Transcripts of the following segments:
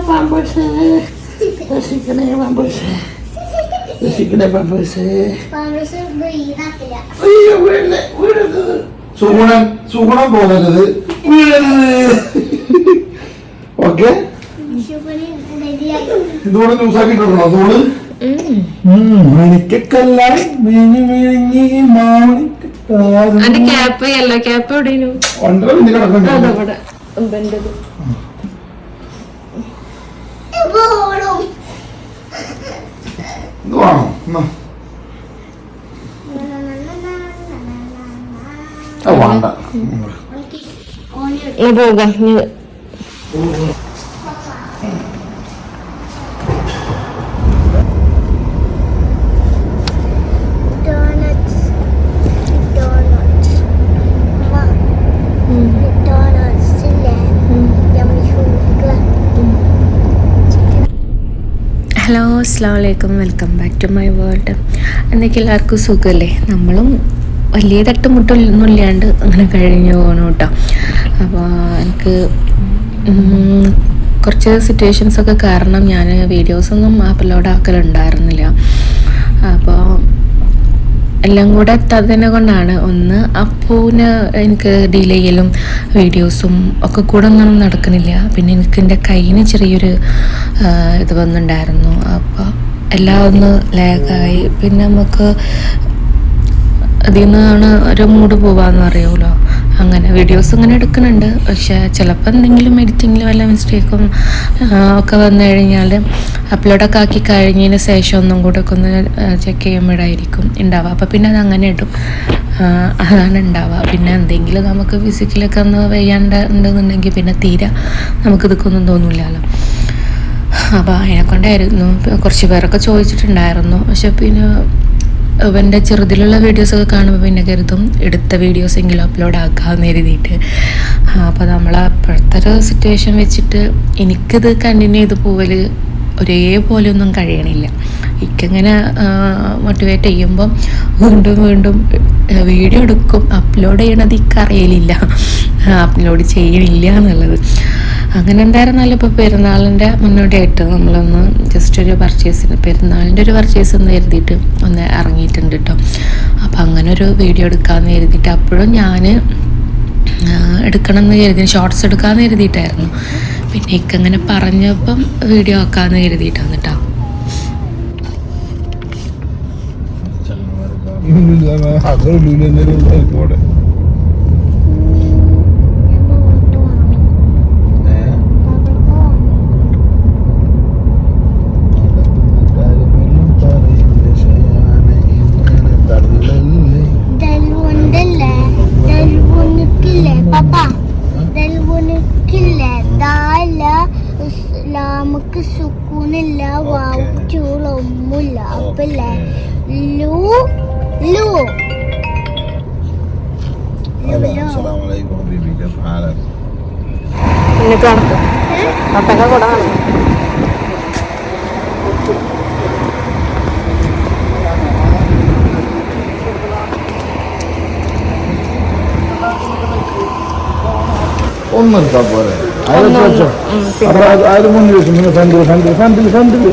Pampers. Resiക്കണേ Pampers. രസിക്കണേ Pampers. അയ്യോ വീഴരുത്. സുഗുണം പോകരുത്. വീഴരുത്. ഓക്കെ. ഇതുകൂടെ ന്യൂസാക്കിട്ടുണ്ടോ അതുകൊണ്ട്? വേണ്ട ഹലോ അസ്സലാമു അലൈക്കും, welcome back to my world. എന്നൊക്കെ എല്ലാവർക്കും സുഖമല്ലേ? നമ്മളും വലിയ തട്ടുമുട്ടൊന്നും ഇല്ലാണ്ട് അങ്ങനെ കഴിഞ്ഞു പോകണം കേട്ടോ. അപ്പോൾ എനിക്ക് കുറച്ച് സിറ്റുവേഷൻസൊക്കെ കാരണം ഞാൻ വീഡിയോസൊന്നും അപ്ലോഡ് ആക്കലുണ്ടായിരുന്നില്ല. അപ്പോൾ എല്ലാം കൂടെ എത്താത്തതിനെ കൊണ്ടാണ്. ഒന്ന് അപ്പൂന് എനിക്ക് ഡിലേ ചെയ്യലും വീഡിയോസും ഒക്കെ കൂടെ ഒന്നും നടക്കുന്നില്ല. പിന്നെ എനിക്ക് എൻ്റെ കയ്യിന് ചെറിയൊരു ഇത് വന്നിട്ടുണ്ടായിരുന്നു. അപ്പോൾ എല്ലാം ഒന്ന് ലാഗായി. പിന്നെ നമുക്ക് അതിൽ നിന്നാണ് ഒരു മൂഡ് പോവാന്ന് അറിയുമല്ലോ. അങ്ങനെ വീഡിയോസ് ഇങ്ങനെ എടുക്കുന്നുണ്ട്. പക്ഷേ ചിലപ്പോൾ എന്തെങ്കിലും എഡിറ്റിങ്ങിൽ വല്ല മിസ്റ്റേക്കും ഒക്കെ വന്നു കഴിഞ്ഞാൽ അപ്ലോഡൊക്കെ ആക്കി കഴിഞ്ഞതിന് ശേഷം ഒന്നും കൂടെ ഒക്കെ ഒന്ന് ചെക്ക് ചെയ്യുമ്പോഴായിരിക്കും ഉണ്ടാവുക. അപ്പോൾ പിന്നെ അത് അങ്ങനെ ഇടും. അതാണ് ഉണ്ടാവുക. പിന്നെ എന്തെങ്കിലും നമുക്ക് ഫിസിക്കലൊക്കെ ഒന്ന് വയ്യാണ്ട് ഉണ്ടെന്നുണ്ടെങ്കിൽ പിന്നെ തീരെ നമുക്കിതൊക്കൊന്നും തോന്നില്ലല്ലോ. അപ്പോൾ അതിനെക്കൊണ്ടായിരുന്നു. കുറച്ച് പേരൊക്കെ ചോദിച്ചിട്ടുണ്ടായിരുന്നു. പക്ഷെ പിന്നെ അവൻ്റെ ചെറുതിലുള്ള വീഡിയോസൊക്കെ കാണുമ്പോൾ പിന്നെ കരുതും എടുത്ത വീഡിയോസെങ്കിലും അപ്ലോഡ് ആക്കാമെന്ന് കരുതിയിട്ട്. അപ്പോൾ നമ്മൾ അപ്പോഴത്തെ ഒരു സിറ്റുവേഷൻ വെച്ചിട്ട് എനിക്കിത് കണ്ടിന്യൂ ചെയ്ത് പോവൽ ഒരേപോലെ ഒന്നും കഴിയണില്ല. എനിക്കങ്ങനെ മോട്ടിവേറ്റ് ചെയ്യുമ്പം വീണ്ടും വീണ്ടും വീഡിയോ എടുക്കും. അപ്ലോഡ് ചെയ്യണത് എനിക്കറിയലില്ല, അപ്ലോഡ് ചെയ്യണില്ല എന്നുള്ളത്. അങ്ങനെ എന്തായിരുന്നാലും ഇപ്പോൾ പെരുന്നാളിൻ്റെ മുന്നോടിയായിട്ട് നമ്മളൊന്ന് ജസ്റ്റ് ഒരു പർച്ചേസിന്, പെരുന്നാളിൻ്റെ ഒരു പർച്ചേസ് എന്ന് കരുതിയിട്ട് ഒന്ന് ഇറങ്ങിയിട്ടുണ്ട് കേട്ടോ. അപ്പം അങ്ങനെ ഒരു വീഡിയോ എടുക്കാമെന്ന് കരുതിയിട്ട് അപ്പോഴും ഞാൻ എടുക്കണം എന്ന് കരുതി, ഷോർട്സ് എടുക്കാമെന്ന് കരുതിയിട്ടായിരുന്നു. പിന്നെ എനിക്കങ്ങനെ പറഞ്ഞപ്പം വീഡിയോ ആക്കാമെന്ന് കരുതിയിട്ടാണ് കേട്ടോ. നമുക്ക് സുക്കൂനില്ല, വാവുച്ചൂളൊന്നുമില്ല. അപ്പല്ലേ ലൂ ലൂ ഒന്നെടുത്താ പോലെ അതിന് മുന്നിൽ വെച്ചു. പിന്നെ ഫ്രണ്ടിൽ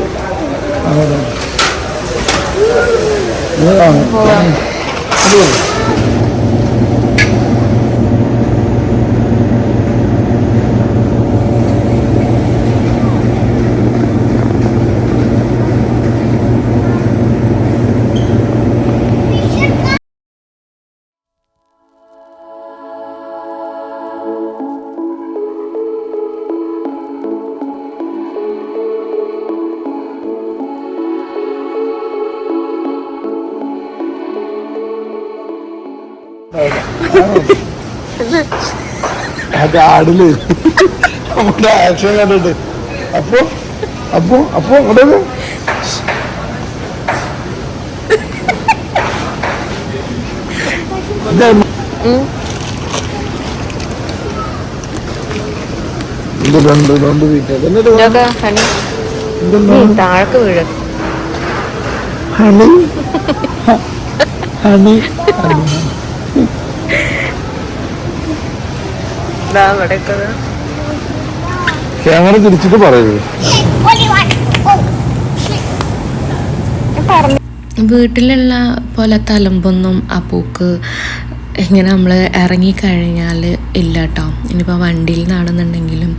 അത് ആടില് നമ്മുടെ ആക്ഷൻ കണ്ടിട്ട് അപ്പോ അപ്പോ അപ്പോ ഇവിടെ രണ്ട് താഴേക്ക് വീഴും. ഹണി ഹണി ക്യാമറ തിരിച്ചിട്ട് പറയരുത്. വീട്ടിലുള്ള പോലെ തലമ്പൊന്നും അപ്പൂക്ക് ഇങ്ങനെ നമ്മൾ ഇറങ്ങിക്കഴിഞ്ഞാൽ ഇല്ല കേട്ടോ. ഇനിയിപ്പോൾ വണ്ടിയിൽ നിന്നാണെന്നുണ്ടെങ്കിലും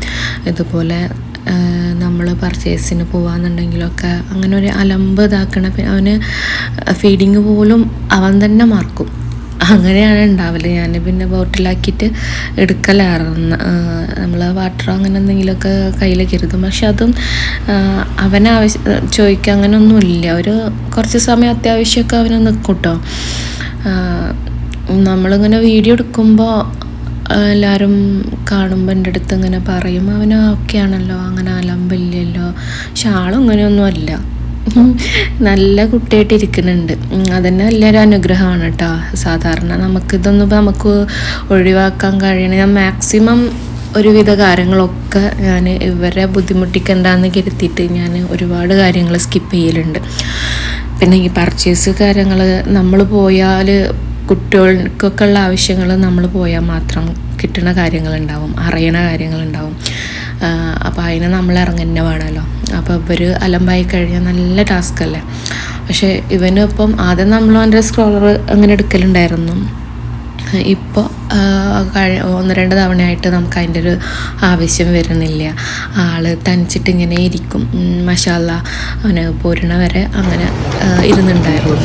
ഇതുപോലെ നമ്മൾ പർച്ചേസിന് പോകാമെന്നുണ്ടെങ്കിലൊക്കെ അങ്ങനെ ഒരു അലമ്പ് ഇതാക്കണ അവന് ഫീഡിങ് പോലും അവൻ തന്നെ മറക്കും. അങ്ങനെയാണ് ഉണ്ടാവല്. ഞാൻ പിന്നെ ബോട്ടിലാക്കിയിട്ട് എടുക്കലായിരുന്നു. നമ്മൾ വാട്ടറോ അങ്ങനെ എന്തെങ്കിലുമൊക്കെ കയ്യിൽ കരുതും. പക്ഷെ അതും അവനെ ചോദിക്കുക അങ്ങനെയൊന്നുമില്ല. ഒരു കുറച്ച് സമയം അത്യാവശ്യമൊക്കെ അവന് നിൽക്കും കേട്ടോ. നമ്മളിങ്ങനെ വീഡിയോ എടുക്കുമ്പോൾ എല്ലാവരും കാണുമ്പോൾ എൻ്റെ അടുത്ത് ഇങ്ങനെ പറയും, അവന് ഓക്കെ ആണല്ലോ, അങ്ങനെ അലമ്പില്ലല്ലോ. പക്ഷെ ആളും അങ്ങനെയൊന്നും അല്ല, നല്ല കുട്ടിയായിട്ട് ഇരിക്കുന്നുണ്ട്. അതന്നെ വലിയൊരു അനുഗ്രഹമാണ് കേട്ടോ. സാധാരണ നമുക്കിതൊന്നും നമുക്ക് ഒഴിവാക്കാൻ കഴിയണം. ഞാൻ മാക്സിമം ഒരുവിധ കാര്യങ്ങളൊക്കെ ഞാൻ ഇവരെ ബുദ്ധിമുട്ടിക്കണ്ടെന്ന് കരുതിയിട്ട് ഞാൻ ഒരുപാട് കാര്യങ്ങൾ സ്കിപ്പ് ചെയ്യലുണ്ട്. പിന്നെ ഈ പർച്ചേസ് കാര്യങ്ങൾ നമ്മൾ പോയാൽ കുട്ടികൾക്കൊക്കെ ഉള്ള ആവശ്യങ്ങൾ നമ്മൾ പോയാൽ മാത്രം കിട്ടുന്ന കാര്യങ്ങളുണ്ടാവും, അറിയണ കാര്യങ്ങളുണ്ടാവും. അപ്പോൾ അതിന് നമ്മൾ ഇറങ്ങുന്ന വേണമല്ലോ. അപ്പോൾ ഇവർ അലമ്പായി കഴിഞ്ഞാൽ നല്ല ടാസ്ക് അല്ലേ. പക്ഷേ ഇവനിപ്പം ആദ്യം നമ്മൾ അവൻ്റെ സ്ക്രോളർ അങ്ങനെ എടുക്കലുണ്ടായിരുന്നു. ഇപ്പോൾ 1-2 തവണയായിട്ട് നമുക്ക് അതിൻ്റെ ഒരു ആവശ്യം വരുന്നില്ല. ആൾ തനിച്ചിട്ട് ഇങ്ങനെ ഇരിക്കും. മാഷാ അല്ലാ, അവന് പോരണ വരെ അങ്ങനെ ഇരുന്നുണ്ടായിരുന്നു.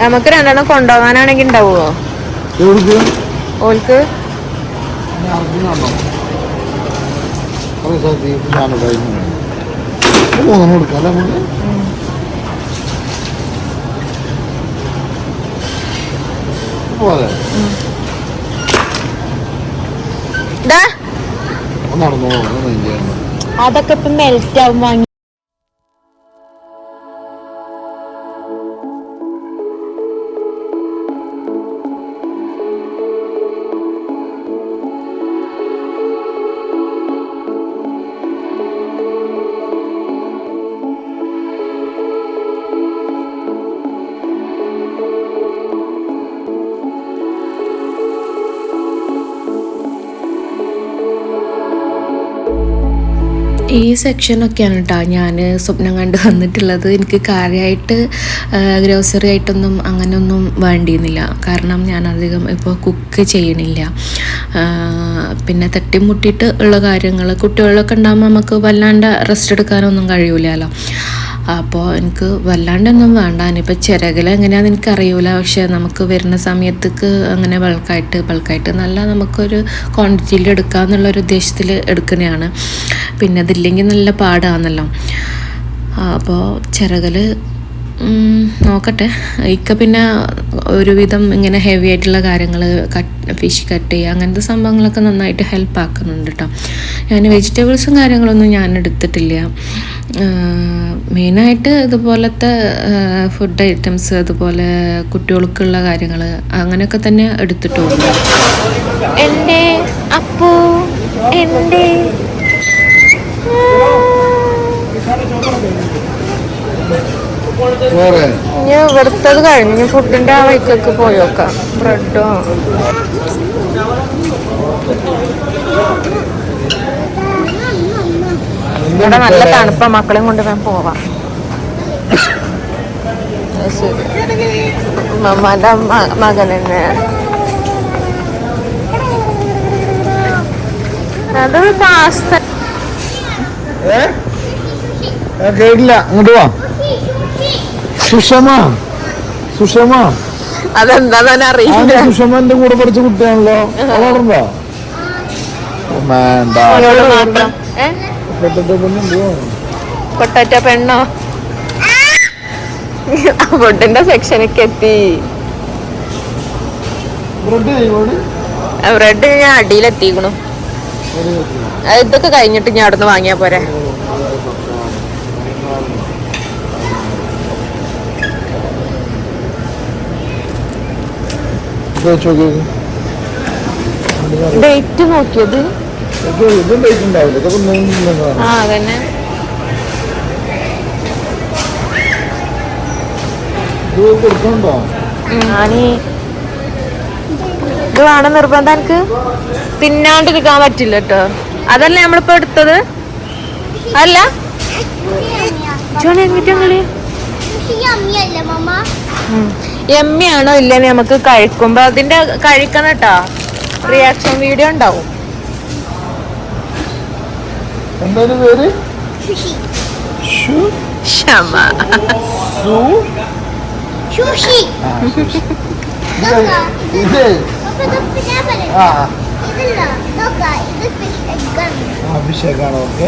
നമുക്ക് 2 കൊണ്ടുപോകാനാണെങ്കിൽ ഉണ്ടാവുമോ ഓൾക്ക്? അതൊക്കെ ഇപ്പം മെൽറ്റ് ആവും വാങ്ങി. ഈ സെക്ഷനൊക്കെയാണ് കേട്ടോ ഞാൻ സ്വപ്നം കണ്ട് വന്നിട്ടുള്ളത്. എനിക്ക് കാര്യമായിട്ട് ഗ്രോസറി ആയിട്ടൊന്നും അങ്ങനെയൊന്നും വേണ്ടിയിരുന്നില്ല. കാരണം ഞാൻ അധികം ഇപ്പോൾ കുക്ക് ചെയ്യണില്ല. പിന്നെ തട്ടിമുട്ടിയിട്ട് ഉള്ള കാര്യങ്ങൾ കുട്ടികളൊക്കെ ഉണ്ടാകുമ്പോൾ നമുക്ക് വല്ലാണ്ട് റെസ്റ്റ് എടുക്കാനൊന്നും കഴിയൂലല്ലോ. അപ്പോൾ എനിക്ക് വല്ലാണ്ടൊന്നും വേണ്ട. ഇനിയിപ്പോൾ ചിറകിൽ എങ്ങനെയാണെന്ന് എനിക്കറിയില്ല. പക്ഷേ നമുക്ക് വരുന്ന സമയത്തേക്ക് അങ്ങനെ ബൾക്കായിട്ട് നല്ല നമുക്കൊരു ക്വാണ്ടിറ്റിയിൽ എടുക്കാമെന്നുള്ളൊരു ഉദ്ദേശത്തിൽ എടുക്കുന്നതാണ്. പിന്നെ അതില്ലെങ്കിൽ നല്ല പാടാണല്ലോ. അപ്പോൾ ചിറകിൽ നോക്കട്ടെ. ഇക്ക പിന്നെ ഒരുവിധം ഇങ്ങനെ ഹെവി ആയിട്ടുള്ള കാര്യങ്ങൾ ഫിഷ് കട്ട് ചെയ്യുക അങ്ങനത്തെ സംഭവങ്ങളൊക്കെ നന്നായിട്ട് ഹെൽപ്പ് ആക്കുന്നുണ്ട് കേട്ടോ. ഞാൻ വെജിറ്റബിൾസും കാര്യങ്ങളൊന്നും ഞാൻ എടുത്തിട്ടില്ല. മെയിനായിട്ട് ഇതുപോലത്തെ ഫുഡ് ഐറ്റംസ്, അതുപോലെ കുട്ടികൾക്കുള്ള കാര്യങ്ങൾ അങ്ങനെയൊക്കെ തന്നെ എടുത്തിട്ടുണ്ട്. എൻ്റെ അപ്പൂ എൻ്റെ ഞാൻ ഇവിടുത്തത് കഴിഞ്ഞ് ഫുഡിന്റെ ആ വഴിക്കൊക്കെ പോയോക്കാം. ബ്രെഡോ ഇവിടെ നല്ല തണുപ്പ, മക്കളെയും കൊണ്ട് വേണം പോവാം. മമ്മയുടെ മകനെന്നെ അത് പാസ്ത കേട്ടില്ല. അങ്ങോട്ട് വാ സുഷമ. അതെന്താ അറിയില്ല. സുഷമന്റെ കൂടെ പഠിച്ച കുട്ടിയാണല്ലോ. വളർന്നോ? മാത്രം പൊട്ടറ്റ പെണ്ണോ ഫുഡിന്റെ സെക്ഷനിലേക്ക് എത്തി. ബ്രെഡ് ഞാൻ അടിയിലെത്തിക്കണു. ഇതൊക്കെ കഴിഞ്ഞിട്ട് ഞാൻ അവിടുന്ന് വാങ്ങിയാ പോരെ. ഡേറ്റ് നോക്കിയത് അതന്നെ. ഞാന് ഇത് വേണം നിർബന്ധം എനിക്ക് തിന്നാണ്ടിരിക്കാൻ പറ്റില്ല കേട്ടോ. അതല്ലേ നമ്മളിപ്പോ എടുത്തത് അല്ല എമ്മിയാണോ ഇല്ലെന്ന് നമുക്ക് കഴിക്കുമ്പോ അതിന്റെ കഴിക്കണം കേട്ടോ. റിയാക്ഷൻ വീഡിയോ ഉണ്ടാവും. ക്ഷമ അഭിഷേകാണ്. ഓക്കെ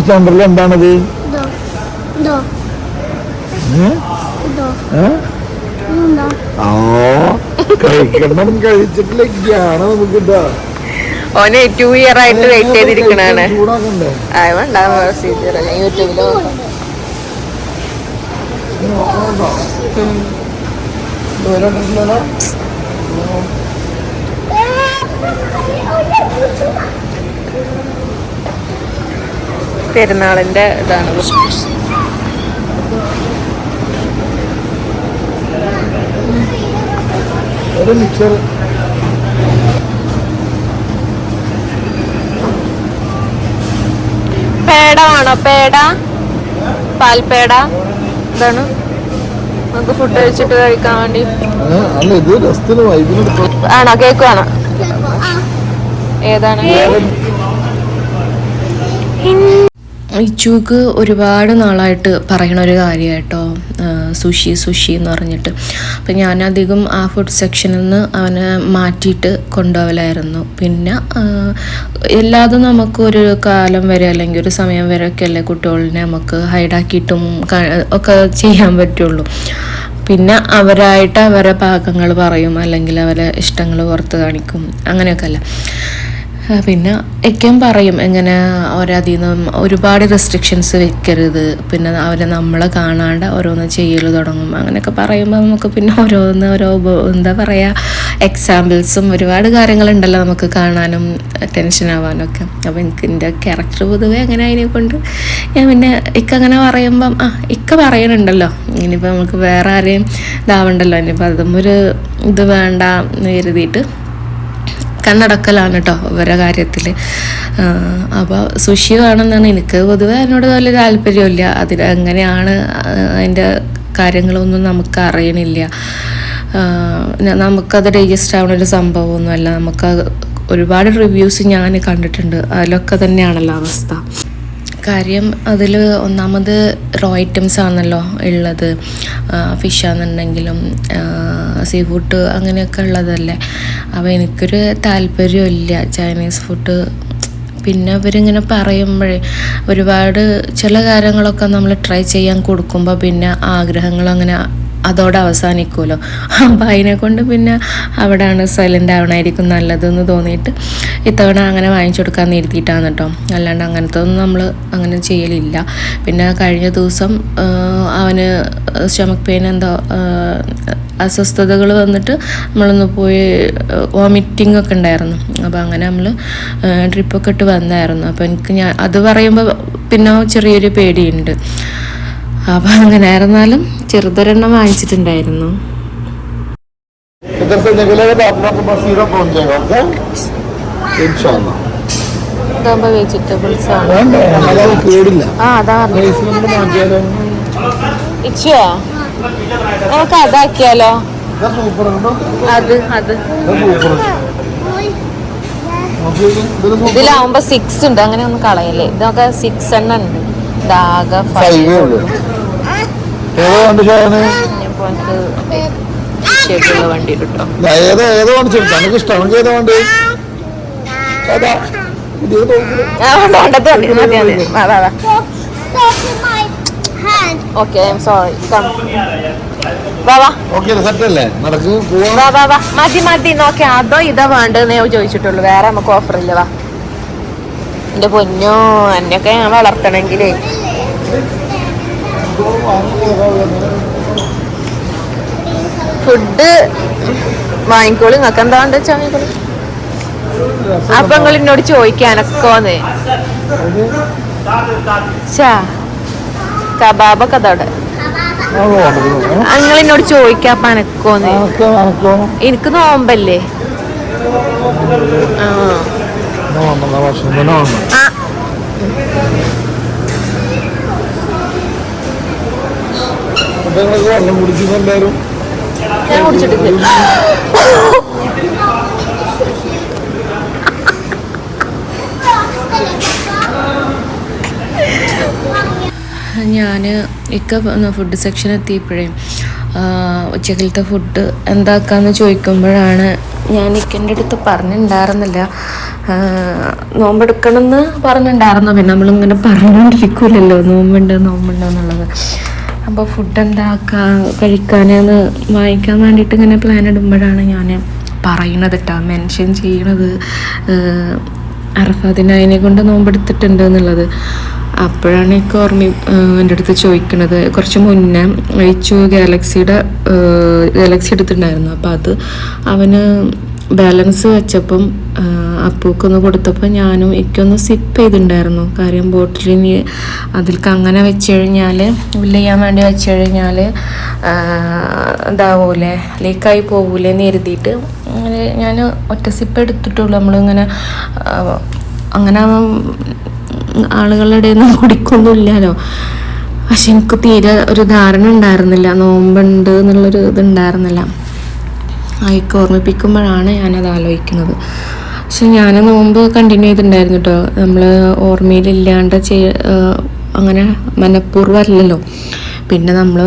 സെന്ററിൽ എന്താണത്? കഴിക്കണം. കഴിച്ചിട്ടില്ലാണ് നമുക്ക് ഇതാ. ഓന് 2 ഇയർ ആയിട്ട് വെയിറ്റ് ചെയ്തിരിക്കണാണ്. ചൂടാക്കണ്ടേ? യൂട്യൂബില് പെരുന്നാളിന്റെ ഇതാണ്. ഒരു മിക്സർ പേട വേണോ? പേട, പാൽപേട ഇതാണ് നമുക്ക് ഫുഡ് കഴിച്ചിട്ട് കഴിക്കാൻ വേണ്ടി. അല്ല ഇത് രസത്തിന് വൈബിനെടുക്കും. ആണോ? കേക്ക് വേണോ? ഏതാണ്? ഇച്ചുക്ക് ഒരുപാട് നാളായിട്ട് പറയണ ഒരു കാര്യമായിട്ടോ സുഷി എന്ന് പറഞ്ഞിട്ട്. അപ്പം ഞാനധികം ആ ഫുഡ് സെക്ഷനിൽ നിന്ന് അവനെ മാറ്റിയിട്ട് കൊണ്ടുപോകലായിരുന്നു. പിന്നെ എല്ലാതും നമുക്കൊരു കാലം വരെ അല്ലെങ്കിൽ ഒരു സമയം വരെ ഒക്കെ അല്ലേ കുട്ടികളിനെ നമുക്ക് ഹൈഡാക്കിയിട്ടും ഒക്കെ ചെയ്യാൻ പറ്റുള്ളൂ. പിന്നെ അവരായിട്ട് അവരെ പാകങ്ങൾ പറയും, അല്ലെങ്കിൽ അവരെ ഇഷ്ടങ്ങൾ പുറത്ത് കാണിക്കും, അങ്ങനെയൊക്കെ അല്ല. പിന്നെ ഒക്കെയും പറയും എങ്ങനെ അവരതിൽ നിന്ന് ഒരുപാട് റെസ്ട്രിക്ഷൻസ് വെക്കരുത്, പിന്നെ അവരെ നമ്മളെ കാണാണ്ട് ഓരോന്ന് ചെയ്യൽ തുടങ്ങും, അങ്ങനെയൊക്കെ പറയുമ്പോൾ നമുക്ക് പിന്നെ ഓരോ എന്താ പറയുക എക്സാമ്പിൾസും ഒരുപാട് കാര്യങ്ങളുണ്ടല്ലോ നമുക്ക് കാണാനും ടെൻഷൻ ആവാനും ഒക്കെ. അപ്പോൾ എനിക്ക് എൻ്റെ ക്യാരക്ടർ പൊതുവെ അങ്ങനെ അതിനെക്കൊണ്ട് ഞാൻ പിന്നെ അങ്ങനെ പറയുമ്പം ഇക്ക പറയുന്നുണ്ടല്ലോ, ഇനിയിപ്പോൾ നമുക്ക് വേറെ ആരെയും ഇതാവണ്ടല്ലോ, ഇനിയിപ്പോൾ അതും ഒരു ഇത് വേണ്ട എന്ന് കരുതിയിട്ട് കണ്ണടക്കലാണ് കേട്ടോ അവരുടെ കാര്യത്തിൽ. അപ്പോൾ സുഷി വേണമെന്നാണ് എനിക്ക് പൊതുവെ അതിനോട് വലിയ താല്പര്യമില്ല. എങ്ങനെയാണ് അതിൻ്റെ കാര്യങ്ങളൊന്നും നമുക്ക് അറിയണില്ല. നമുക്കത് ഡൈജസ്റ്റ് ആവുന്ന ഒരു സംഭവമൊന്നുമല്ല. നമുക്ക് ഒരുപാട് റിവ്യൂസ് ഞാൻ കണ്ടിട്ടുണ്ട്, അതിലൊക്കെ തന്നെയാണല്ലോ അവസ്ഥ. കാര്യം അതിൽ ഒന്നാമത് റോ ഐറ്റംസ് ആണല്ലോ ഉള്ളത്. ഫിഷാണെന്നുണ്ടെങ്കിലും സീ ഫുഡ് അങ്ങനെയൊക്കെ ഉള്ളതല്ലേ. അപ്പോൾ എനിക്കൊരു താല്പര്യമില്ല ചൈനീസ് ഫുഡ്. പിന്നെ അവരിങ്ങനെ പറയുമ്പോഴേ ഒരുപാട് ചില കാര്യങ്ങളൊക്കെ നമ്മൾ ട്രൈ ചെയ്യാൻ കൊടുക്കുമ്പോൾ പിന്നെ ആഗ്രഹങ്ങളങ്ങനെ അതോടെ അവസാനിക്കുമല്ലോ. അപ്പം അതിനെക്കൊണ്ട് പിന്നെ അവിടെയാണ് സൈലൻ്റ് ആവണമായിരിക്കും നല്ലതെന്ന് തോന്നിയിട്ട് ഇത്തവണ അങ്ങനെ വാങ്ങിച്ചു കൊടുക്കാൻ ഇരുത്തിയിട്ടാണ് കേട്ടോ. അല്ലാണ്ട് അങ്ങനത്തെ ഒന്നും നമ്മൾ അങ്ങനെ ചെയ്യലില്ല. പിന്നെ കഴിഞ്ഞ ദിവസം അവന് സ്റ്റമക്ക് പെയിൻ എന്തോ അസ്വസ്ഥതകൾ വന്നിട്ട് നമ്മളൊന്ന് പോയി വോമിറ്റിംഗ് ഒക്കെ ഉണ്ടായിരുന്നു. അപ്പോൾ അങ്ങനെ നമ്മൾ ട്രിപ്പൊക്കെ ഇട്ട് വന്നായിരുന്നു. അപ്പോൾ ഞാൻ അത് പറയുമ്പോൾ പിന്നെ ചെറിയൊരു പേടിയുണ്ട്. അപ്പം അങ്ങനെ ആയിരുന്നാലും ചെറുതൊരെണ്ണം വാങ്ങിച്ചിട്ടുണ്ടായിരുന്നു. ഇതാകുമ്പോ വെജിറ്റബിൾസ് ആണ്. ഇച്ചോ നമുക്ക് അതാക്കിയാലോ? ഇതിലാവുമ്പോ 6 ഉണ്ട്, അങ്ങനെ ഒന്നും കളയല്ലേ. ഇതൊക്കെ 6 എണ്ണം ഉണ്ട്. ഇതാകെ 5 വണ്ടി കിട്ടോ. Okay I am sorry. മതി നോക്കി അതോ ഇതാ വേണ്ടെന്ന് ഞാൻ ചോദിച്ചിട്ടുള്ളൂ. വേറെ നമുക്ക് ഓഫർ ഇല്ല. വാ എന്റെ പൊന്നോ, എന്നൊക്കെ ഞാൻ വളർത്തണെങ്കിലേ ഫുഡ് വാങ്ങിക്കോളി. നിങ്ങൾക്ക് എന്താ വേണ്ട വെച്ചാൽ വാങ്ങിക്കോളി. അപ്പൊ നിങ്ങൾ എന്നോട് ചോദിക്കാനൊക്കോന്ന് കബാബൊക്കെ അതോടെ നിങ്ങൾ എന്നോട് ചോദിക്കാപ്പ എനക്കോന്ന്. എനിക്ക് നോമ്പല്ലേ, ഭക്ഷണം തന്നെ വന്നു. കുട്ടികളൊക്കെ വെള്ളം കുടിക്കുന്ന എല്ലാവരും ഞാൻ കുടിച്ചിട്ടില്ല. ഞാൻ ഫുഡ് സെക്ഷൻ എത്തിയപ്പോഴേ ഉച്ചക്കലത്തെ ഫുഡ് എന്താക്കാന്ന് ചോദിക്കുമ്പോഴാണ് ഞാൻ ഇക്കൻ്റെ അടുത്ത് പറഞ്ഞിട്ടുണ്ടായിരുന്നില്ല. നോമ്പെടുക്കണമെന്ന് പറഞ്ഞിട്ടുണ്ടായിരുന്നു. പിന്നെ നമ്മളിങ്ങനെ പറഞ്ഞുകൊണ്ടിരിക്കൂലല്ലോ നോമ്പുണ്ട് എന്നുള്ളത്. അപ്പോൾ ഫുഡ് കഴിക്കാനെന്ന് വാങ്ങിക്കാൻ വേണ്ടിയിട്ട് ഇങ്ങനെ പ്ലാൻ ഇടുമ്പോഴാണ് ഞാൻ പറയണത് കേട്ടോ, മെൻഷൻ ചെയ്യണത് അറഫാദിനെ കൊണ്ട് നോമ്പെടുത്തിട്ടുണ്ട് എന്നുള്ളത്. അപ്പോഴാണ് എനിക്ക് എൻ്റെ അടുത്ത് ചോദിക്കണത്. കുറച്ച് മുന്നേ ഗാലക്സി എടുത്തിട്ടുണ്ടായിരുന്നു. അപ്പോൾ അത് അവന് ബാലൻസ് വെച്ചപ്പം അപ്പൂക്കൊന്ന് കൊടുത്തപ്പോൾ ഞാനും എനിക്കൊന്ന് സിപ്പ് ചെയ്തിട്ടുണ്ടായിരുന്നു. കാര്യം ബോട്ടിലിന് അതിൽക്ക് അങ്ങനെ വെച്ച് കഴിഞ്ഞാൽ ഫില്ല് ചെയ്യാൻ വേണ്ടി വെച്ച് കഴിഞ്ഞാൽ ഇതാവൂലേ, ലീക്കായി പോകൂലേ എന്ന് കരുതിയിട്ട് അങ്ങനെ ഞാൻ ഒറ്റ സിപ്പ് എടുത്തിട്ടുള്ളൂ. നമ്മളിങ്ങനെ അങ്ങനെ ആളുകളുടെ ഇടയിൽ നിന്ന് കുടിക്കൊന്നുമില്ലല്ലോ. പക്ഷെ എനിക്ക് തീരെ ഒരു ധാരണ ഉണ്ടായിരുന്നില്ല, നോമ്പുണ്ട് എന്നുള്ളൊരു ഇതുണ്ടായിരുന്നില്ല. അയക്ക് ഓർമ്മിപ്പിക്കുമ്പോഴാണ് ഞാനത് ആലോചിക്കുന്നത്. പക്ഷെ ഞാൻ നോമ്പ് കണ്ടിന്യൂ ചെയ്തിട്ടുണ്ടായിരുന്നു കേട്ടോ. നമ്മൾ ഓർമ്മയിലില്ലാണ്ട് അങ്ങനെ മനഃപൂർവ്വം അല്ലല്ലോ. പിന്നെ നമ്മൾ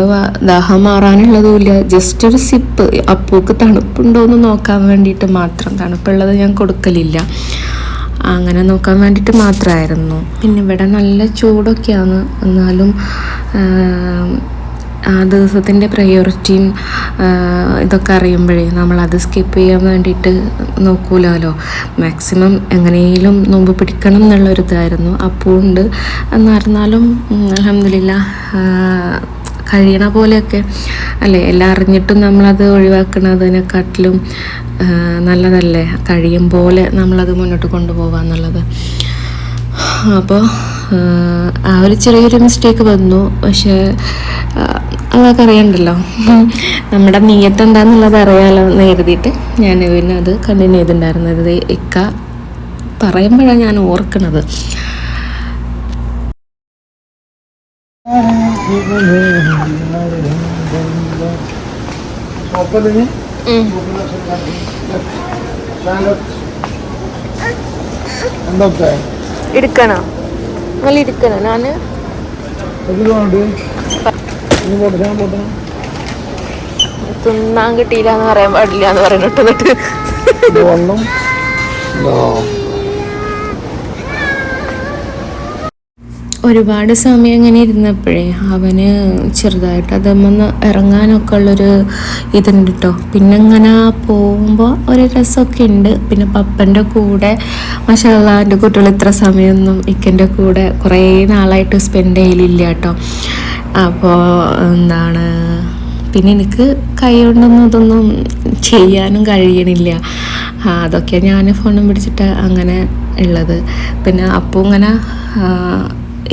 ദാഹം മാറാനുള്ളതുമില്ല, ജസ്റ്റ് ഒരു സിപ്പ് അപ്പൂക്ക് തണുപ്പുണ്ടോ എന്ന് നോക്കാൻ വേണ്ടിയിട്ട് മാത്രം. തണുപ്പുള്ളത് ഞാൻ കൊടുക്കലില്ല, അങ്ങനെ നോക്കാൻ വേണ്ടിയിട്ട് മാത്രമായിരുന്നു. പിന്നെ ഇവിടെ നല്ല ചൂടൊക്കെയാണ്. എന്നാലും ആ ദിവസത്തിൻ്റെ പ്രയോറിറ്റിയും ഇതൊക്കെ അറിയുമ്പോഴേ നമ്മളത് സ്കിപ്പ് ചെയ്യാൻ വേണ്ടിയിട്ട് നോക്കൂലല്ലോ. മാക്സിമം എങ്ങനെയും നോമ്പ് പിടിക്കണം എന്നുള്ളൊരിതായിരുന്നു. അപ്പോൾ ഉണ്ട് എന്നറിഞ്ഞാലും അൽഹംദുലില്ലാഹ് കഴിയണ പോലെയൊക്കെ അല്ലേ, എല്ലാം അറിഞ്ഞിട്ടും നമ്മളത് ഒഴിവാക്കണതിനെക്കാട്ടിലും നല്ലതല്ലേ കഴിയും പോലെ നമ്മളത് മുന്നോട്ട് കൊണ്ടുപോകുക എന്നുള്ളത്. അപ്പോൾ ആ ഒരു ചെറിയൊരു മിസ്റ്റേക്ക് വന്നു. പക്ഷേ അതൊക്കെ അറിയണ്ടല്ലോ, നമ്മുടെ നീയത്ത് എന്താണെന്നുള്ളത് അറിയാമല്ലോ എന്ന് കരുതിയിട്ട് ഞാൻ പിന്നെ അത് കണ്ടിന്യൂ ചെയ്തിട്ടുണ്ടായിരുന്നത്. ഇക്ക പറയുമ്പോഴാണ് ഞാൻ ഓർക്കണത്. എടുക്കണോ നല്ല എടുക്കണോ? ഞാന് തിന്നാൻ കിട്ടിയില്ല എന്ന് പറയാൻ പാടില്ല എന്ന് പറയുന്നിട്ട് ഒരുപാട് സമയം ഇങ്ങനെ ഇരുന്നപ്പോഴേ അവന് ചെറുതായിട്ട് അതമ്മന്ന് ഇറങ്ങാനൊക്കെ ഉള്ളൊരു ഇതുണ്ട് കേട്ടോ. പിന്നെ ഇങ്ങനെ പോകുമ്പോൾ ഒരു രസമൊക്കെ ഉണ്ട്. പിന്നെ പപ്പൻ്റെ കൂടെ മാഷാഅല്ലാഹ് എൻ്റെ കുട്ടികൾ ഇത്ര സമയമൊന്നും ഇക്കൻ്റെ കൂടെ കുറേ നാളായിട്ട് സ്പെൻഡ് ചെയ്യലില്ല കേട്ടോ. അപ്പോൾ എന്താണ്, പിന്നെ എനിക്ക് കൈ കൊണ്ടൊന്നും ഇതൊന്നും ചെയ്യാനും കഴിയണില്ല. അതൊക്കെ ഞാൻ ഫോണും പിടിച്ചിട്ട് അങ്ങനെ ഉള്ളത്. പിന്നെ അപ്പോൾ ഇങ്ങനെ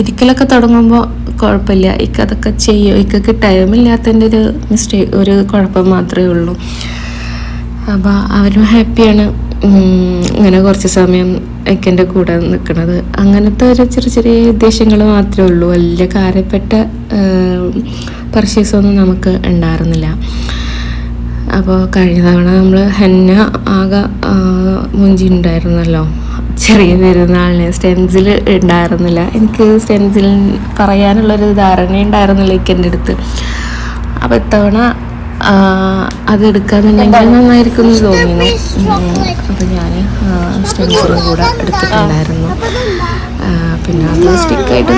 ഇരിക്കലൊക്കെ തുടങ്ങുമ്പോൾ കുഴപ്പമില്ല, ഇക്കതൊക്കെ ചെയ്യും. ഇക്കൊക്കെ ടൈമില്ലാത്തതിൻ്റെ ഒരു ഒരു കുഴപ്പം മാത്രമേ ഉള്ളൂ. അപ്പോൾ അവരും ഹാപ്പിയാണ് ഇങ്ങനെ കുറച്ച് സമയം ഇക്കൻ്റെ കൂടെ നിൽക്കുന്നത്. അങ്ങനത്തെ ഒരു ചെറിയ ഉദ്ദേശങ്ങൾ മാത്രമേ ഉള്ളൂ. വലിയ കാര്യപ്പെട്ട പർച്ചേസൊന്നും നമുക്ക് ഉണ്ടായിരുന്നില്ല. അപ്പോൾ കഴിഞ്ഞ തവണ നമ്മൾ ഹെന്ന ആകെ മുഞ്ചി ഉണ്ടായിരുന്നല്ലോ ചെറിയ പെരുന്നാളിന്. സ്റ്റെൻസിൽ ഉണ്ടായിരുന്നില്ല, എനിക്ക് സ്റ്റെൻസിൽ പറയാനുള്ളൊരു ധാരണ ഉണ്ടായിരുന്നില്ല ഇക്കൻ്റെ അടുത്ത്. അപ്പോൾ ഇത്തവണ അത് എടുക്കാന്നുണ്ടെങ്കിൽ നന്നായിരിക്കും എന്ന് തോന്നിയിരുന്നു. അപ്പോൾ ഞാൻ സ്റ്റെൻസിലും കൂടെ എടുത്തിട്ടുണ്ടായിരുന്നു. പിന്നെ അത് സ്റ്റിക്കായിട്ട്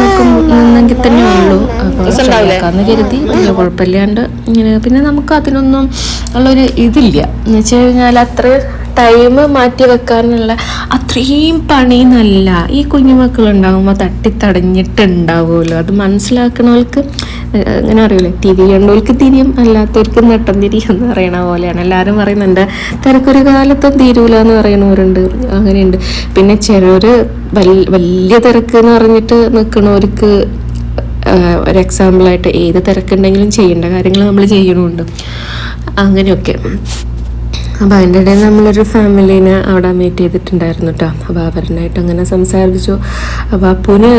നിന്നെങ്കിൽ തന്നെ ഉള്ളൂ. അപ്പോൾ ഉണ്ടാക്കാന്ന് കരുതി വലിയ കുഴപ്പമില്ലാണ്ട് ഇങ്ങനെ. പിന്നെ നമുക്ക് അതിനൊന്നും ഉള്ളൊരു ഇതില്ല എന്ന് വെച്ച് കഴിഞ്ഞാൽ അത്ര ടൈം മാറ്റി വെക്കാനുള്ള അത്രയും പണിയെന്നല്ല. ഈ കുഞ്ഞുമക്കളുണ്ടാകുമ്പോൾ തട്ടിത്തടഞ്ഞിട്ടുണ്ടാവുമല്ലോ, അത് മനസ്സിലാക്കണവർക്ക് അങ്ങനെ അറിയില്ലേ, തിരിയേണ്ടവർക്ക് തിരിയും, അല്ലാത്തവർക്ക് നട്ടം തിരിയും എന്ന് പറയണ പോലെയാണ്. എല്ലാവരും പറയുന്നുണ്ട് തിരക്കൊരു കാലത്തും തീരൂല എന്ന് പറയണവരുണ്ട്, അങ്ങനെയുണ്ട്. പിന്നെ ചിലർ വലിയ തിരക്ക് എന്ന് പറഞ്ഞിട്ട് നിൽക്കണവർക്ക് ഒരു എക്സാമ്പിളായിട്ട് ഏത് തിരക്കുണ്ടെങ്കിലും ചെയ്യേണ്ട കാര്യങ്ങൾ നമ്മൾ ചെയ്യണമുണ്ട്, അങ്ങനെയൊക്കെ. അപ്പോൾ അതിൻ്റെ ഇടയിൽ നമ്മളൊരു ഫാമിലീനെ അവിടെ മീറ്റ് ചെയ്തിട്ടുണ്ടായിരുന്നു കേട്ടോ. അപ്പോൾ അവരുമായിട്ട് അങ്ങനെ സംസാരിച്ചു. അപ്പോൾ അപ്പൂന്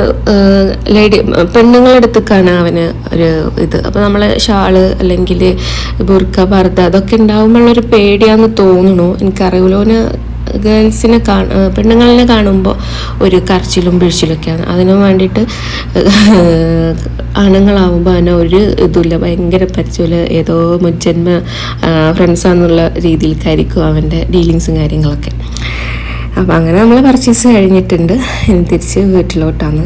പെണ്ണുങ്ങളെടുത്തേക്കാണ് അവന് ഒരു ഇത്. അപ്പോൾ നമ്മൾ ഷാള് അല്ലെങ്കിൽ ബുർക്ക പർദ്ദ അതൊക്കെ ഉണ്ടാകുമ്പോഴുള്ളൊരു പേടിയാന്ന് തോന്നുന്നു, എനിക്കറിയില്ലോന്. ഗേൾസിനെ പെണ്ണുങ്ങളിനെ കാണുമ്പോൾ ഒരു കരച്ചിലും പിഴിച്ചിലൊക്കെയാണ്. അതിനു വേണ്ടിയിട്ട് ആണുങ്ങളാവുമ്പോൾ അവനെ ഒരു ഇതുമില്ല, ഭയങ്കര പരിചയമില്ല, ഏതോ മുജ്ജന്മ ഫ്രണ്ട്സാന്നുള്ള രീതിയിലേക്കായിരിക്കും അവൻ്റെ ഡീലിങ്സും കാര്യങ്ങളൊക്കെ. അപ്പം അങ്ങനെ നമ്മൾ പർച്ചേസ് കഴിഞ്ഞിട്ടുണ്ട്. ഇനി തിരിച്ച് വീട്ടിലോട്ടാണ്.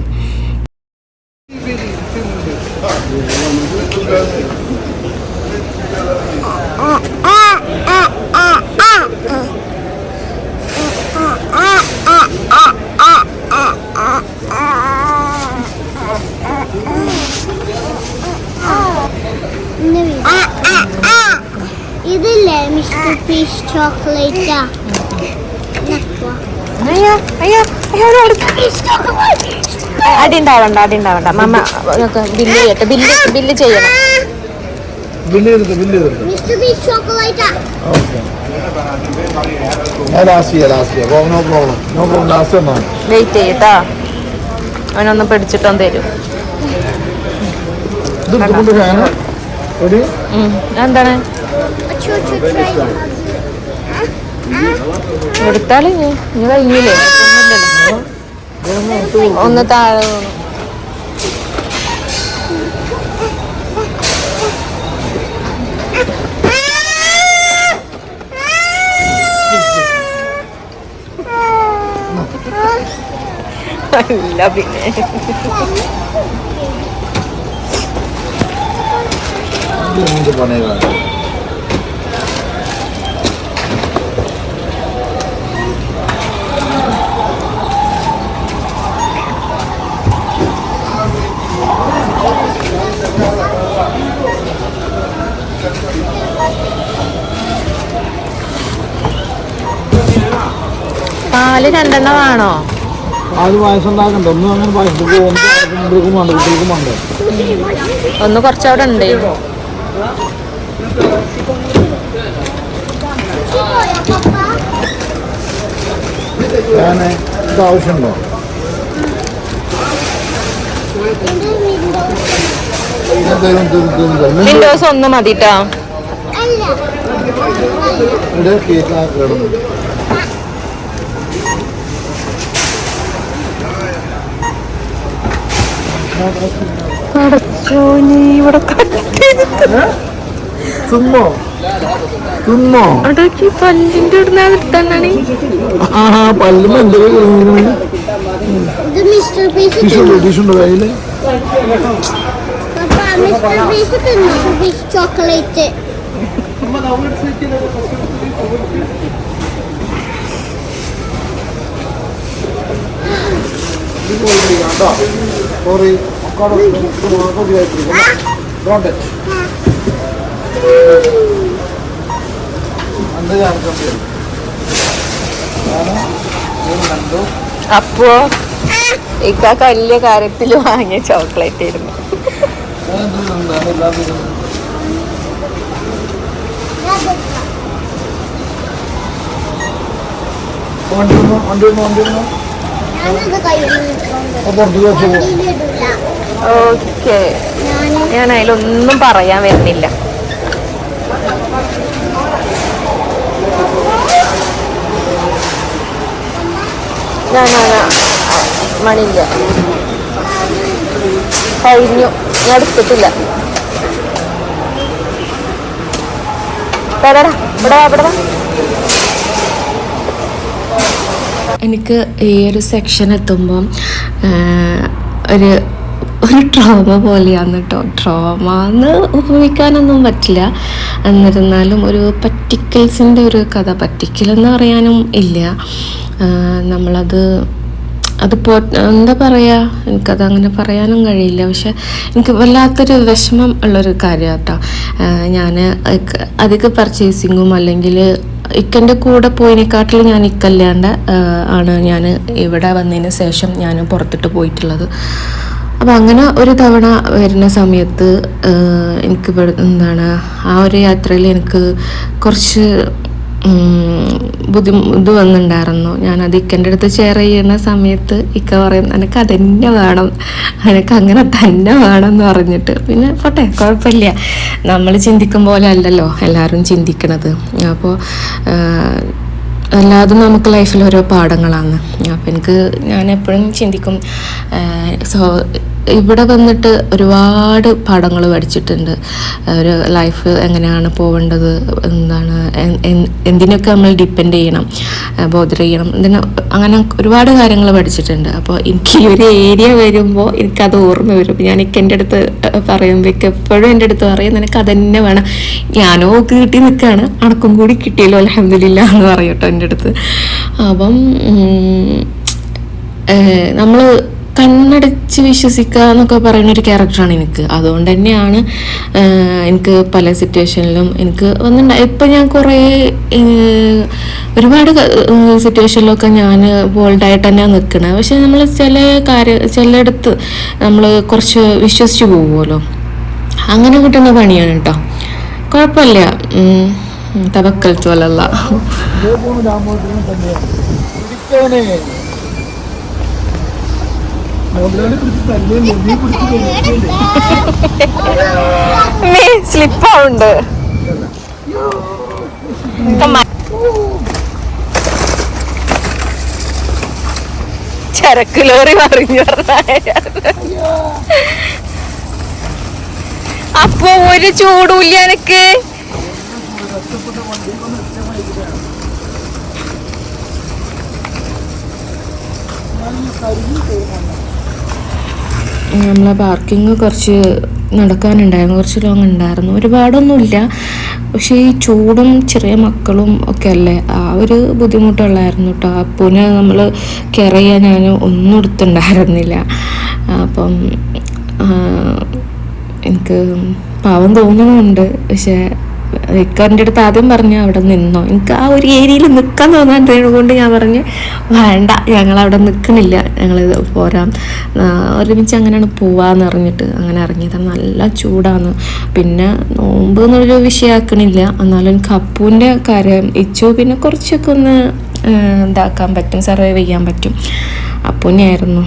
ഇതില്ലേ മിസ്റ്റർ പീസ് ചോക്ലേറ്റ്. അടി ഉണ്ടാവണ്ട മമ്മ ബില്ല് ചെയ്യട്ടെ, ബില്ല് ചെയ്യണം. Mister piece chocolate. വെയിറ്റ് ചെയ്യട്ടാ, അവനൊന്ന് പിടിച്ചിട്ടൊന്ന് തരും. എന്താണ് എടുത്താല് നീ കഴിഞ്ഞില്ലേ? ഒന്ന് താഴെ അല്ല പിന്നെ പാല് 2 വേണോ? അത് പായസമുണ്ടാക്കണ്ട, ഒന്നും അങ്ങനെ പായസം ഒന്ന് കുറച്ചവിടെ ഉണ്ട്. ഇത് ആവശ്യമുണ്ടോ? വിൻഡോസ് ഒന്ന് മതിട്ടോ. കേക്ക് കിടന്നു തിന്നോ അടക്കി പല്ലിന്റെ ഇടുന്നാണ്. പല്ലുമ്പോ എന്തൊക്കെ മിസ്റ്റർ പീസ് ചോക്ലേറ്റ്. അപ്പോ ഇക്കാക്ക വലിയ കാര്യത്തിൽ വാങ്ങിയ ചോക്ലേറ്റ് ആയിരുന്നു. ഓക്കെ, ഞാൻ അതിലൊന്നും പറയാൻ വരുന്നില്ല. മണിയില്ല, കഴിഞ്ഞു, ഞാൻ എടുത്തിട്ടില്ല. എനിക്ക് ഈ ഒരു സെക്ഷൻ എത്തുമ്പം ഒരു ട്രോമ പോലെയാണ് കേട്ടോ. ട്രോമ എന്ന് ഉപയോഗിക്കാനൊന്നും പറ്റില്ല, എന്നിരുന്നാലും ഒരു പറ്റിക്കൽസിൻ്റെ ഒരു കഥ. പറ്റിക്കലെന്ന് പറയാനും ഇല്ല, നമ്മളത് എന്താ പറയുക, എനിക്കത് അങ്ങനെ പറയാനും കഴിയില്ല. പക്ഷെ എനിക്ക് വല്ലാത്തൊരു വിഷമം ഉള്ളൊരു കാര്യമാണ് കേട്ടോ. ഞാൻ അധിക പർച്ചേസിങ്ങും അല്ലെങ്കിൽ ഇക്കൻ്റെ കൂടെ പോയതിനെക്കാട്ടിൽ ഞാൻ ഇക്കല്ലാണ്ട് ആണ് ഞാൻ ഇവിടെ വന്നതിന് ശേഷം ഞാൻ പുറത്തിട്ട് പോയിട്ടുള്ളത്. അപ്പോൾ അങ്ങനെ ഒരു തവണ വരുന്ന സമയത്ത് എനിക്ക് എന്താണ് ആ ഒരു യാത്രയിൽ എനിക്ക് കുറച്ച് ഇത് വന്നിട്ടുണ്ടായിരുന്നു. ഞാനത് ഇക്കൻ്റെ അടുത്ത് ഷെയർ ചെയ്യുന്ന സമയത്ത് ഇക്ക പറയും എനിക്ക് അതന്നെ വേണം, എനിക്ക് അങ്ങനെ തന്നെ വേണം എന്ന് പറഞ്ഞിട്ട്. പിന്നെ പോട്ടെ, കുഴപ്പമില്ല, നമ്മൾ ചിന്തിക്കും പോലെ അല്ലല്ലോ എല്ലാവരും ചിന്തിക്കണത്. അപ്പോൾ അല്ലാതെ നമുക്ക് ലൈഫിൽ ഓരോ പാഠങ്ങളാണ്. അപ്പോൾ ഞാൻ എപ്പോഴും ചിന്തിക്കും, ഇവിടെ വന്നിട്ട് ഒരുപാട് പാഠങ്ങൾ പഠിച്ചിട്ടുണ്ട്. ഒരു ലൈഫ് എങ്ങനെയാണ് പോവേണ്ടത്, എന്താണ്, എന്തിനൊക്കെ നമ്മൾ ഡിപ്പെൻഡ് ചെയ്യണം, ബോധർ ചെയ്യണം, അങ്ങനെ ഒരുപാട് കാര്യങ്ങൾ പഠിച്ചിട്ടുണ്ട്. അപ്പോൾ എനിക്ക് ഈ ഒരു ഏരിയ വരുമ്പോൾ എനിക്കത് ഓർമ്മ വരും. ഞാൻ എൻ്റെ അടുത്ത് പറയുമ്പോഴേക്ക് എപ്പോഴും എൻ്റെ അടുത്ത് പറയും നിനക്ക് അതന്നെ വേണം. ഞാനോ കിട്ടി നിൽക്കുകയാണ്, അണക്കും കൂടി കിട്ടിയല്ലോ അൽഹംദുലില്ലാ എന്ന് പറയട്ടോ എൻ്റെ അടുത്ത്. അപ്പം നമ്മൾ കണ്ണടച്ച് വിശ്വസിക്കുക എന്നൊക്കെ പറയുന്ന ഒരു ക്യാരക്ടറാണ് എനിക്ക്. അതുകൊണ്ട് തന്നെയാണ് എനിക്ക് പല സിറ്റുവേഷനിലും എനിക്ക് വന്നിട്ടുണ്ടായി. ഇപ്പം ഞാൻ ഒരുപാട് സിറ്റുവേഷനിലൊക്കെ ഞാൻ ബോൾഡായിട്ട് തന്നെയാണ് നിൽക്കുന്നത്. പക്ഷെ നമ്മൾ ചിലയിടത്ത് നമ്മൾ കുറച്ച് വിശ്വസിച്ച് പോകുമല്ലോ, അങ്ങനെ കിട്ടുന്ന പണിയാണ് കേട്ടോ. കുഴപ്പമില്ല, തവക്കൽതു അലല്ലാഹ്. സ്ലിപ്പാവുണ്ട്. ചരക്ക് ലോറി മറിഞ്ഞു. അപ്പൊ ഒരു ചൂടുമില്ല എനിക്ക്. നമ്മളെ പാർക്കിങ് കുറച്ച് നടക്കാനുണ്ടായിരുന്നു, കുറച്ച് ലോങ് ഉണ്ടായിരുന്നു, ഒരുപാടൊന്നുമില്ല. പക്ഷേ ഈ ചൂടും ചെറിയ മക്കളും ഒക്കെ അല്ലേ, ആ ഒരു ബുദ്ധിമുട്ടുള്ളായിരുന്നു കേട്ടോ. അപ്പൂനെ നമ്മൾ കെയർ ചെയ്യാൻ ഞാൻ ഒന്നും എടുത്തുണ്ടായിരുന്നില്ല. അപ്പം എനിക്ക് പാവം തോന്നുന്നുണ്ട്. പക്ഷേ ഇക്കൻ്റെ അടുത്ത് ആദ്യം പറഞ്ഞു അവിടെ നിന്നോ, എനിക്ക് ആ ഒരു ഏരിയയിൽ നിൽക്കാൻ തോന്നാണ്ടത് കൊണ്ട് ഞാൻ പറഞ്ഞു വേണ്ട, ഞങ്ങളവിടെ നിൽക്കണില്ല, ഞങ്ങൾ പോരാം, ഒരുമിച്ച് അങ്ങനെയാണ് പോവാന്ന് പറഞ്ഞിട്ട് അങ്ങനെ ഇറങ്ങിയതാണ്. നല്ല ചൂടാണ്. പിന്നെ നോമ്പ് എന്നൊരു വിഷയമാക്കണില്ല, എന്നാലും എനിക്ക് അപ്പൂൻ്റെ കാര്യം ഇച്ചു പിന്നെ കുറച്ചൊക്കെ ഒന്ന് ഇതാക്കാൻ പറ്റും, സർവൈവ് ചെയ്യാൻ പറ്റും. അപ്പൂനെയായിരുന്നു.